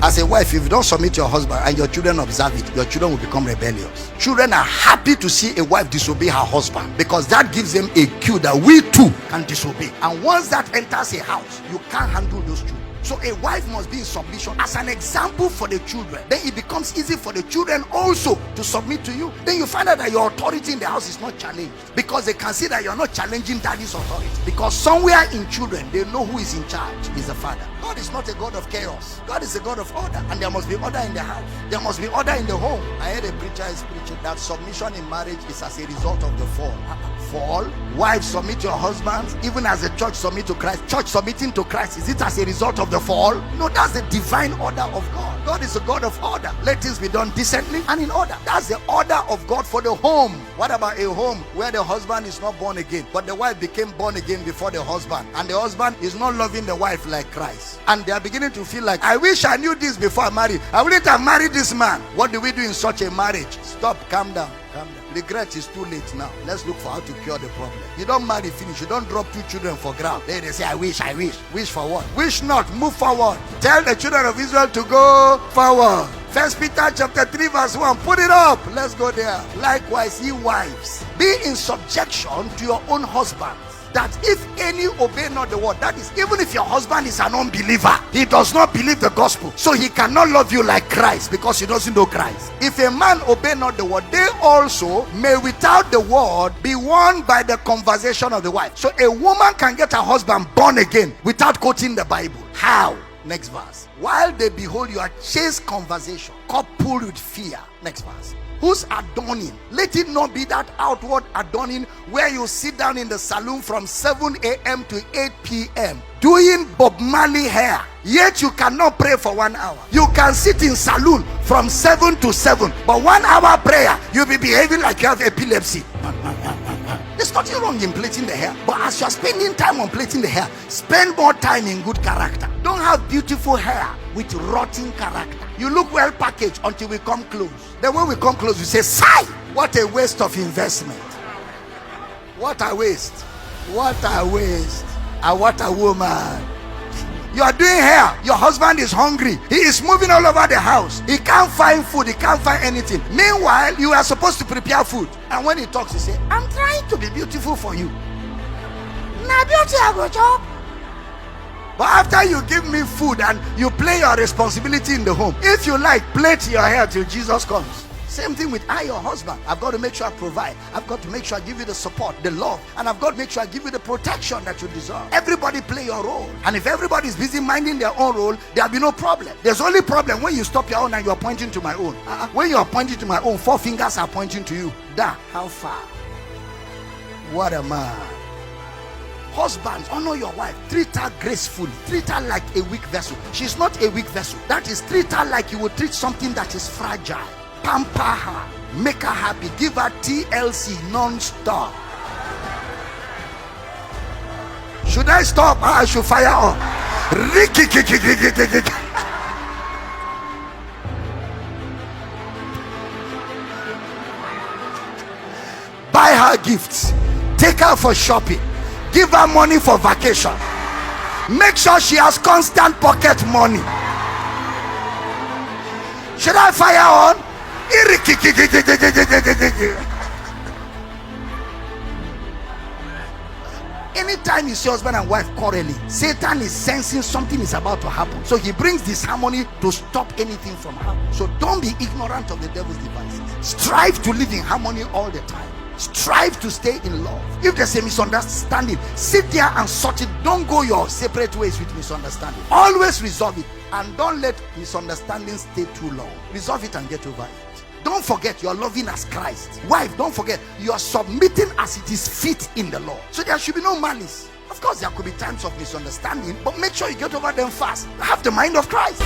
As a wife, if you don't submit to your husband and your children observe it, your children will become rebellious. Children are happy to see a wife disobey her husband because that gives them a cue that we too can disobey. And once that enters a house, you can't handle those children. So a wife must be in submission as an example for the children. Then it becomes easy for the children also to submit to you. Then you find out that your authority in the house is not challenged because they can see that you're not challenging daddy's authority. Because somewhere in children, they know who is in charge is the father. God is not a God of chaos. God is a God of order. And there must be order in the house. There must be order in the home. I heard a preacher is preaching that submission in marriage is as a result of the fall. Fall. Wives, submit to your husbands. Even as the church submit to Christ. Church submitting to Christ, is it as a result of the fall? No, that's the divine order of God. God is a God of order. Let things be done decently and in order. That's the order of God for the home. What about a home where the husband is not born again, but the wife became born again before the husband, and the husband is not loving the wife like Christ, and they are beginning to feel like, I wish I knew this before I married. I wouldn't have married this man. What do we do in such a marriage? Stop, calm down. Calm down. Regret is too late now. Let's look for how to cure the problem. You don't marry, finish. You don't drop 2 children for ground. Then they say, I wish. Wish for what? Wish not. Move forward. Tell the children of Israel to go forward. 1 Peter chapter 3 verse 1. Put it up. Let's go there. Likewise, ye wives, be in subjection to your own husbands, that if any obey not the word, that is, even if your husband is an unbeliever, he does not believe the gospel, so he cannot love you like Christ because he doesn't know Christ. If a man obey not the word, they also may without the word be won by the conversation of the wife. So a woman can get her husband born again without quoting the Bible. How? Next verse. While they behold your chaste conversation coupled with fear. Next verse. Whose adorning? Let it not be that outward adorning where you sit down in the saloon from 7 a.m. to 8 p.m. doing Bob Marley hair, yet you cannot pray for 1 hour. You can sit in saloon from 7 to 7, but 1 hour prayer, you'll be behaving like you have epilepsy. There's nothing wrong in plaiting the hair, but as you're spending time on plaiting the hair, spend more time in good character. Don't have beautiful hair with rotten character. You look well packaged until we come close. Then when we come close, we say, sigh! What a waste of investment. What a waste. What a waste. And what a woman. You are doing hair. Your husband is hungry. He is moving all over the house. He can't find food. He can't find anything. Meanwhile, you are supposed to prepare food. And when he talks, he says, I'm trying to be beautiful for you. Now beauty I go chop. But after you give me food and you play your responsibility in the home, if you like, plait your hair till Jesus comes. Same thing with your husband. I've got to make sure I provide. I've got to make sure I give you the support, the love, and I've got to make sure I give you the protection that you deserve. Everybody play your role. And if everybody is busy minding their own role, there'll be no problem. There's only problem when you stop your own and you're pointing to my own. When you're pointing to my own, 4 fingers are pointing to you. How far? What a man. Husbands, honor your wife. Treat her gracefully. Treat her like a weak vessel. She's not a weak vessel. That is, treat her like you would treat something that is fragile. Pamper her. Make her happy. Give her TLC non-stop. Should I stop? I should fire on. Buy her gifts. Take her for shopping. Give her money for vacation. Make sure she has constant pocket money. Should I fire on? Anytime you see husband and wife quarreling, Satan is sensing something is about to happen. So he brings disharmony to stop anything from happening. So don't be ignorant of the devil's devices. Strive to live in harmony all the time. Strive to stay in love. If there's a misunderstanding, sit there and sort it. Don't go your separate ways with misunderstanding. Always resolve it, and don't let misunderstandings stay too long. Resolve it and get over it. Don't forget you are loving as Christ. Wife, don't forget you are submitting as it is fit in the Lord. So there should be no malice. Of course there could be times of misunderstanding, but make sure you get over them fast. Have the mind of Christ.